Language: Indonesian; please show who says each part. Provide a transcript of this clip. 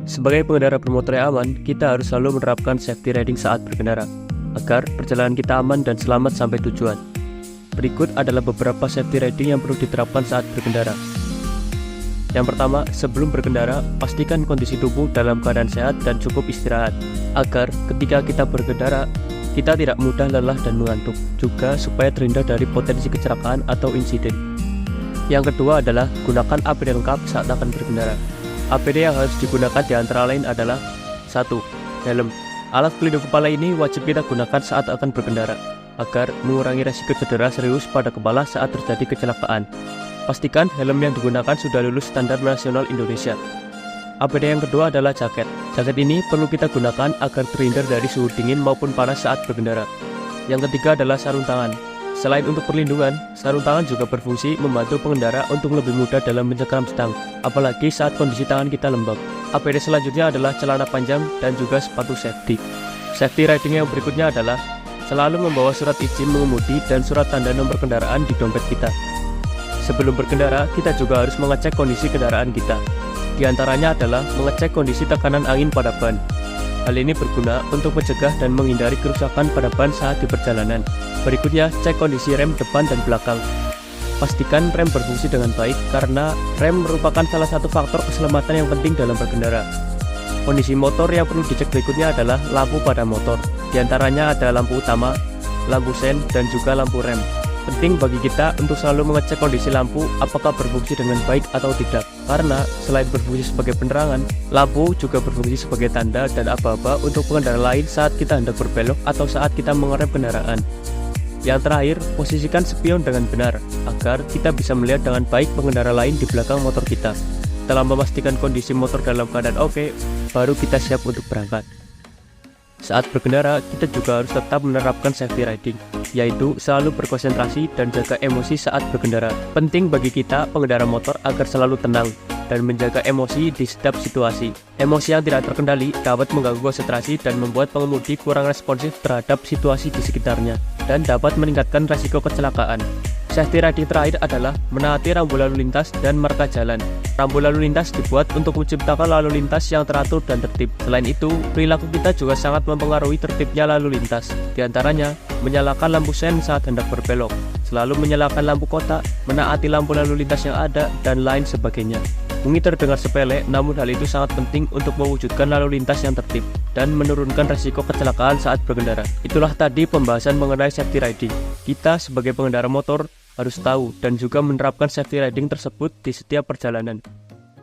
Speaker 1: Sebagai pengendara bermotor yang aman, kita harus selalu menerapkan safety riding saat berkendara, agar perjalanan kita aman dan selamat sampai tujuan. Berikut adalah beberapa safety riding yang perlu diterapkan saat berkendara. Yang pertama, sebelum berkendara, pastikan kondisi tubuh dalam keadaan sehat dan cukup istirahat, agar ketika kita berkendara, kita tidak mudah lelah dan mengantuk, juga supaya terhindar dari potensi kecelakaan atau insiden. Yang kedua adalah gunakan APD lengkap saat akan berkendara. APD yang harus digunakan di antara lain adalah 1. Helm. Alat pelindung kepala ini wajib kita gunakan saat akan berkendara, agar mengurangi resiko cedera serius pada kepala saat terjadi kecelakaan. Pastikan helm yang digunakan sudah lulus standar nasional Indonesia. APD yang kedua adalah jaket. Jaket ini perlu kita gunakan agar terhindar dari suhu dingin maupun panas saat berkendara. Yang ketiga adalah sarung tangan. Selain untuk perlindungan, sarung tangan juga berfungsi membantu pengendara untuk lebih mudah dalam mencengkram stang, apalagi saat kondisi tangan kita lembab. APD selanjutnya adalah celana panjang dan juga sepatu safety. Safety riding yang berikutnya adalah selalu membawa surat izin mengemudi dan surat tanda nomor kendaraan di dompet kita. Sebelum berkendara, kita juga harus mengecek kondisi kendaraan kita. Di antaranya adalah mengecek kondisi tekanan angin pada ban. Hal ini berguna untuk mencegah dan menghindari kerusakan pada ban saat di perjalanan. Berikutnya, cek kondisi rem depan dan belakang. Pastikan rem berfungsi dengan baik karena rem merupakan salah satu faktor keselamatan yang penting dalam berkendara. Kondisi motor yang perlu dicek berikutnya adalah lampu pada motor. Di antaranya ada lampu utama, lampu sen, dan juga lampu rem. Penting bagi kita untuk selalu mengecek kondisi lampu apakah berfungsi dengan baik atau tidak, karena selain berfungsi sebagai penerangan, lampu juga berfungsi sebagai tanda dan aba-aba untuk pengendara lain saat kita hendak berbelok atau saat kita mengerem kendaraan. Yang terakhir, posisikan spion dengan benar agar kita bisa melihat dengan baik pengendara lain di belakang motor kita. Setelah memastikan kondisi motor dalam keadaan oke, baru kita siap untuk berangkat. Saat berkendara, kita juga harus tetap menerapkan safety riding, yaitu selalu berkonsentrasi dan jaga emosi saat berkendara. Penting bagi kita, pengendara motor, agar selalu tenang dan menjaga emosi di setiap situasi. Emosi yang tidak terkendali dapat mengganggu konsentrasi dan membuat pengemudi kurang responsif terhadap situasi di sekitarnya, dan dapat meningkatkan resiko kecelakaan. Safety riding terakhir adalah menaati rambu lalu lintas dan marka jalan. Rambu lalu lintas dibuat untuk menciptakan lalu lintas yang teratur dan tertib. Selain itu, perilaku kita juga sangat mempengaruhi tertibnya lalu lintas. Di antaranya, menyalakan lampu sen saat hendak berbelok, selalu menyalakan lampu kotak, menaati lampu lalu lintas yang ada, dan lain sebagainya. Mungkin terdengar sepele, namun hal itu sangat penting untuk mewujudkan lalu lintas yang tertib dan menurunkan resiko kecelakaan saat berkendara. Itulah tadi pembahasan mengenai safety riding. Kita sebagai pengendara motor harus tahu dan juga menerapkan safety riding tersebut di setiap perjalanan.